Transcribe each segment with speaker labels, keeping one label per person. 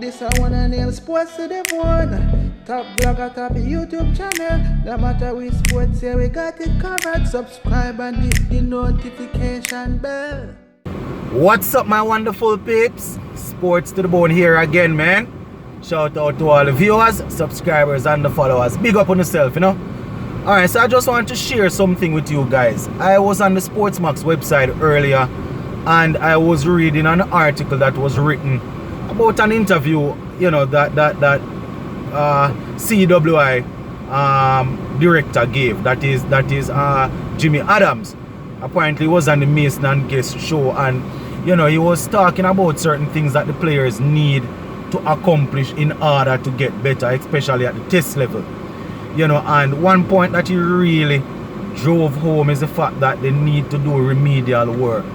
Speaker 1: This I wanna nail sports to the bone. Top blogger, top YouTube channel. No matter which sports, here we got it covered. Subscribe and hit the notification bell.
Speaker 2: What's up, my wonderful peeps? Sports to the bone here again, man. Shout out to all the viewers, subscribers, and the followers. Big up on yourself, you know. Alright, so I just want to share something with you guys. I was on the Sportsmax website earlier, and I was reading an article that was written about an interview, you know, that CWI director gave. That is Jimmy Adams. Apparently, he was on the Mason and Guest show, and you know, he was talking about certain things that the players need to accomplish in order to get better, especially at the test level. You know, and one point that he really drove home is the fact that they need to do remedial work.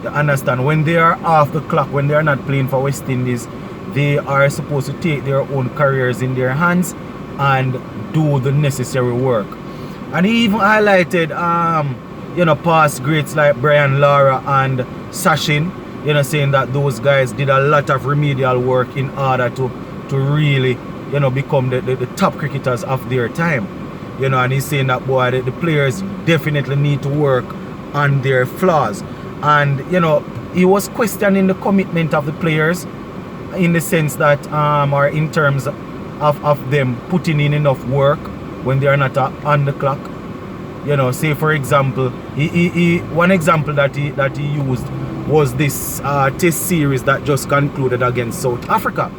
Speaker 2: You understand? When they are off the clock, when they are not playing for West Indies, they are supposed to take their own careers in their hands and do the necessary work. And he even highlighted you know, past greats like Brian Lara and Sachin, you know, saying that those guys did a lot of remedial work in order to really, you know, become the top cricketers of their time. You know, and he's saying that, boy, the players definitely need to work on their flaws. And, you know, he was questioning the commitment of the players in the sense that, or in terms of them putting in enough work when they are not on the clock. You know, say for example, one example that he used was this test series that just concluded against South Africa.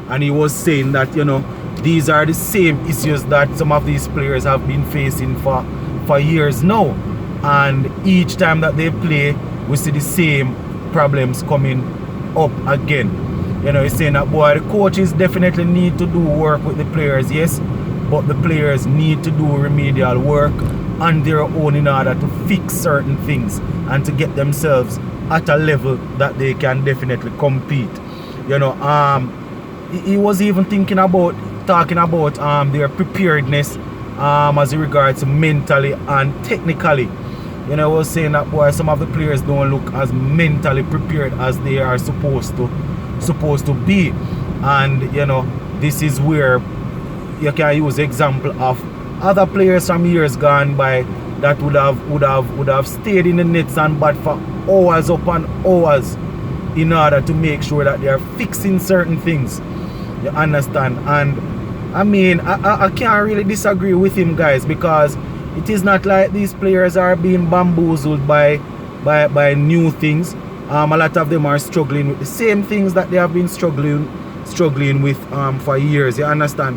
Speaker 2: And he was saying that, you know, these are the same issues that some of these players have been facing for years now. And each time that they play, we see the same problems coming up again. You know, he's saying that, boy, the coaches definitely need to do work with the players, yes, but the players need to do remedial work on their own in order to fix certain things and to get themselves at a level that they can definitely compete. You know, he was even talking about their preparedness as regards mentally and technically. You know, I was saying that, boy, some of the players don't look as mentally prepared as they are supposed to be. And you know, this is where you can use example of other players from years gone by that would have stayed in the nets and bat for hours upon hours in order to make sure that they are fixing certain things. You understand? And I mean, I can't really disagree with him, guys, because it is not like these players are being bamboozled by new things. A lot of them are struggling with the same things that they have been struggling with for years. You understand?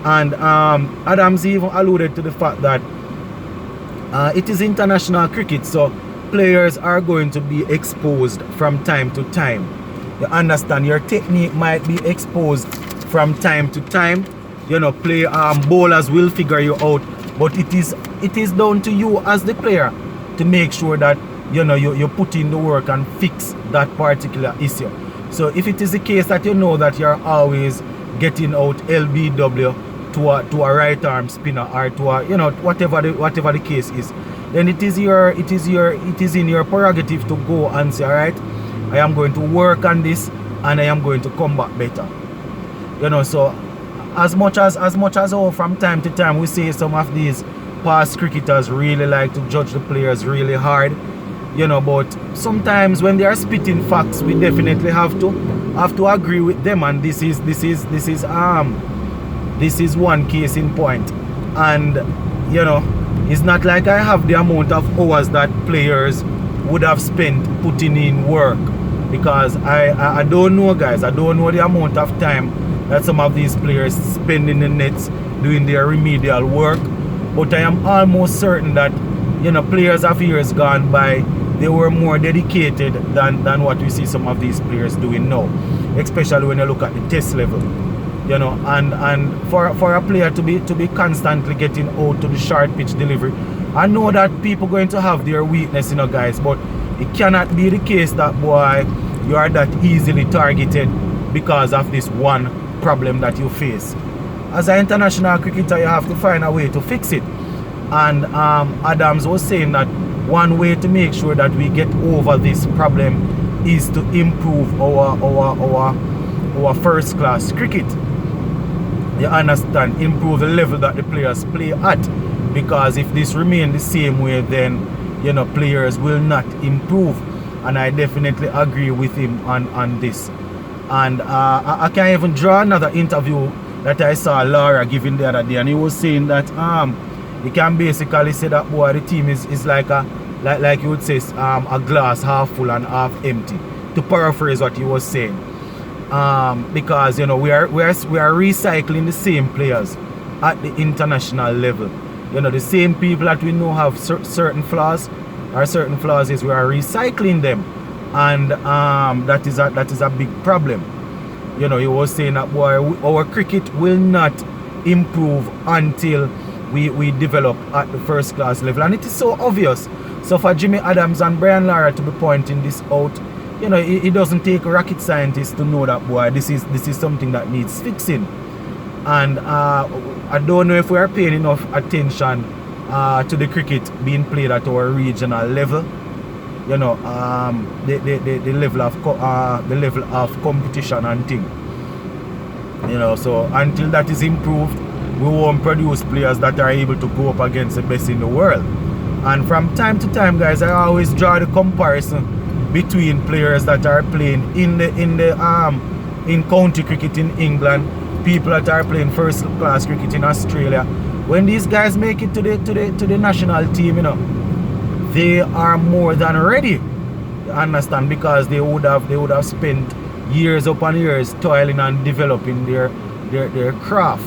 Speaker 2: And Adams even alluded to the fact that it is international cricket, so players are going to be exposed from time to time. You understand? Your technique might be exposed from time to time. You know, bowlers will figure you out, but it is down to you as the player to make sure that, you know, you put in the work and fix that particular issue. So if it is the case that you know that you're always getting out LBW to a right arm spinner or to a, you know, whatever the case is, then it is in your prerogative to go and say, all right, I am going to work on this and I am going to come back better. You know, so as much as from time to time we see some of these past cricketers really like to judge the players really hard, you know, but sometimes when they are spitting facts, we definitely have to agree with them, and this is one case in point. And you know, it's not like I have the amount of hours that players would have spent putting in work, because I don't know, guys. I don't know the amount of time that some of these players spend in the nets doing their remedial work, but I am almost certain that, you know, players of years gone by, they were more dedicated than what we see some of these players doing now, especially when you look at the test level. You know, and for a player to be constantly getting out to the short pitch delivery, I know that people going to have their weakness, you know, guys, but it cannot be the case that, boy, you are that easily targeted because of this one problem that you face. As an international cricketer, you have to find a way to fix it. And Adams was saying that one way to make sure that we get over this problem is to improve our our first class cricket. You understand? Improve the level that the players play at. Because if this remains the same way, then players will not improve. And I definitely agree with him on this. And I can even draw another interview that I saw Laura giving the other day, and he was saying that you can basically say that boy, the team is like like you would say a glass half full and half empty, to paraphrase what he was saying. Because we are recycling the same players at the international level. The same people that we know have certain flaws, or certain flaws, is we are recycling them, and that is a big problem. He was saying that boy, our cricket will not improve until we develop at the first class level, and it is so obvious. So for Jimmy Adams and Brian Lara to be pointing this out, it doesn't take rocket scientists to know that boy, this is something that needs fixing. And I don't know if we are paying enough attention to the cricket being played at our regional level. The level of competition and thing. So until that is improved, we won't produce players that are able to go up against the best in the world. And from time to time, guys, I always draw the comparison between players that are playing in county cricket in England, people that are playing first class cricket in Australia. When these guys make it to the national team, they are more than ready. You understand? Because they would have spent years upon years toiling and developing their craft.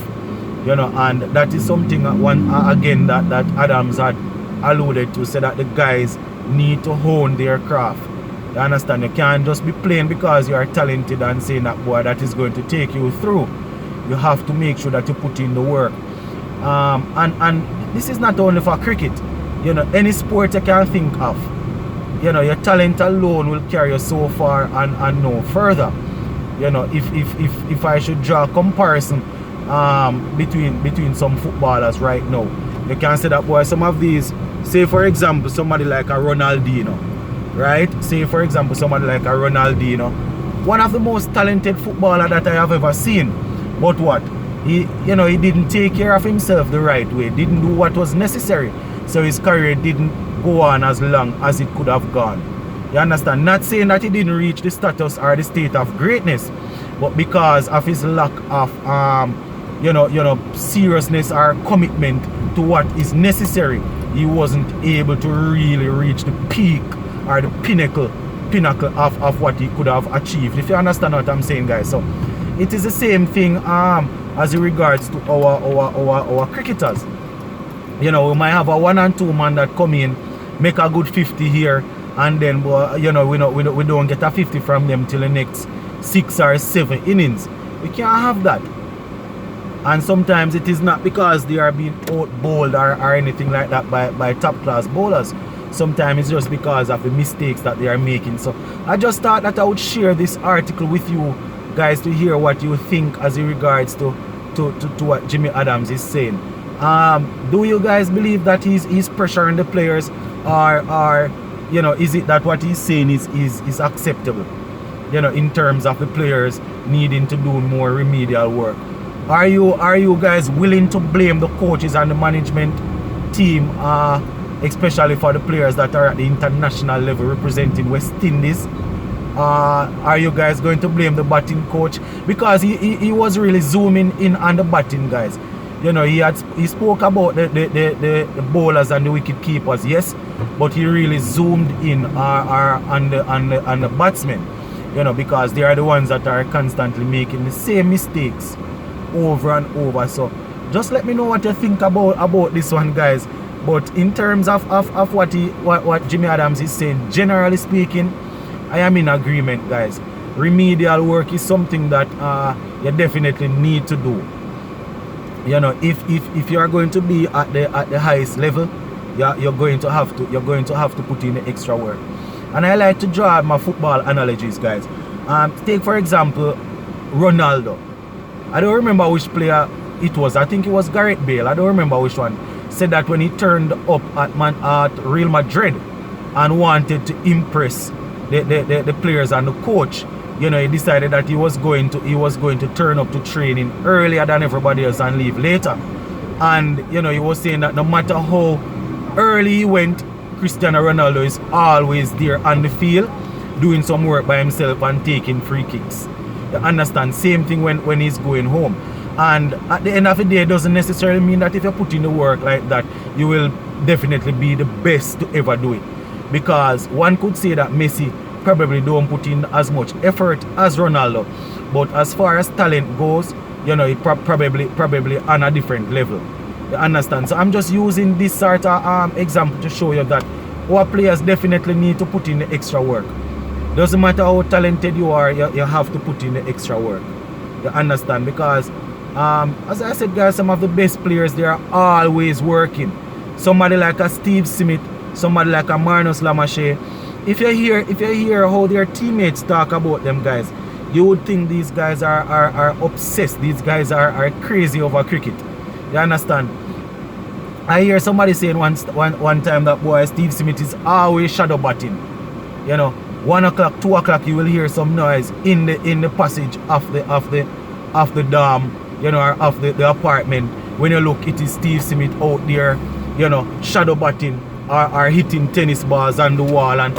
Speaker 2: And that is something again that Adams had alluded to, said that the guys need to hone their craft. You understand? You can't just be playing because you are talented and saying that boy, that is going to take you through. You have to make sure that you put in the work. And this is not only for cricket. Any sport you can think of. Your talent alone will carry you so far and no further. If I should draw a comparison between some footballers right now, you can say that boy, some of these, say for example somebody like a Ronaldinho, right? Say for example somebody like a Ronaldinho, one of the most talented footballer that I have ever seen. But what? He didn't take care of himself the right way, didn't do what was necessary. So his career didn't go on as long as it could have gone. You understand? Not saying that he didn't reach the status or the state of greatness, but because of his lack of seriousness or commitment to what is necessary, he wasn't able to really reach the peak or the pinnacle of what he could have achieved. If you understand what I'm saying, guys. So it is the same thing as in regards to our cricketers. We might have a 1 and 2 man that come in, make a good 50 here, and then we don't get a 50 from them till the next 6 or 7 innings. We can't have that. And sometimes it is not because they are being out-bowled or anything like that by top-class bowlers. Sometimes it's just because of the mistakes that they are making. So I just thought that I would share this article with you guys to hear what you think as in regards to what Jimmy Adams is saying. Do you guys believe that he's pressuring the players, or is it that what he's saying is acceptable? In terms of the players needing to do more remedial work. Are you guys willing to blame the coaches and the management team, especially for the players that are at the international level representing West Indies? Are you guys going to blame the batting coach? Because he was really zooming in on the batting guys. He spoke about the bowlers and the wicket keepers, yes, but he really zoomed in on the batsmen, because they are the ones that are constantly making the same mistakes over and over. So just let me know what you think about this one, guys. But in terms of what Jimmy Adams is saying, generally speaking, I am in agreement, guys. Remedial work is something that you definitely need to do. If you are going to be at the highest level, you're going to have to put in the extra work. And I like to draw my football analogies, guys. Take for example Ronaldo. I don't remember which player it was. I think it was Gareth Bale. I don't remember which one. Said that when he turned up at Real Madrid and wanted to impress the players and the coach, you know, he decided that he was going to turn up to training earlier than everybody else and leave later. And you know, he was saying that no matter how early he went, Cristiano Ronaldo is always there on the field doing some work by himself and taking free kicks. You understand? Same thing when he's going home. And at the end of the day, it doesn't necessarily mean that if you put in the work like that, you will definitely be the best to ever do it. Because one could say that Messi probably don't put in as much effort as Ronaldo. But as far as talent goes, you know, it probably on a different level. You understand? So I'm just using this sort of example to show you that our players definitely need to put in the extra work. Doesn't matter how talented you are, you have to put in the extra work. You understand? Because as I said, guys, some of the best players, they are always working. Somebody like a Steve Smith, somebody like a Marnus Lamache. If you hear how their teammates talk about them guys, you would think these guys are obsessed. These guys are crazy over cricket. You understand? I hear somebody saying one time that boy Steve Smith is always shadow batting. You know, 1 o'clock, 2 o'clock, you will hear some noise in the passage of the dorm, you know, or of the apartment. When you look, it is Steve Smith out there, you know, shadow batting or hitting tennis balls on the wall and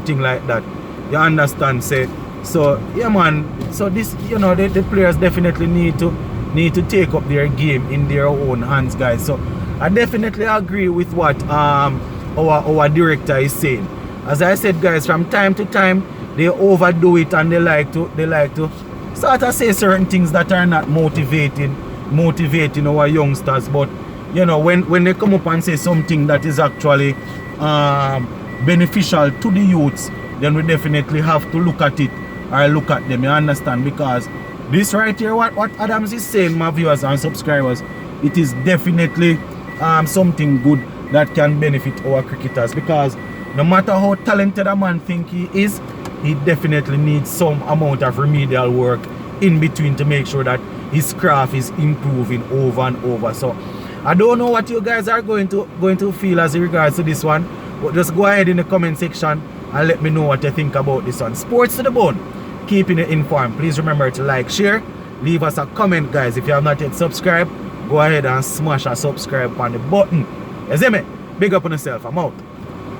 Speaker 2: things like that. You understand, say? So yeah, man. So this, you know, the players definitely need to take up their game in their own hands, guys. So I definitely agree with what our director is saying. As I said, guys, from time to time they overdo it and they like to sort of say certain things that are not motivating our youngsters. But you know, when they come up and say something that is actually beneficial to the youths, then we definitely have to look at it or look at them. You understand? Because this right here, what Adams is saying, my viewers and subscribers, it is definitely something good that can benefit our cricketers. Because no matter how talented a man think he is, he definitely needs some amount of remedial work in between to make sure that his craft is improving over and over. So I don't know what you guys are going to feel as regards to this one, but just go ahead in the comment section and let me know what you think about this one. Sports to the bone, keeping you informed. Please remember to like, share, leave us a comment, guys. If you have not yet subscribed, go ahead and smash a subscribe on the button. You see me? Big up on yourself. I'm out.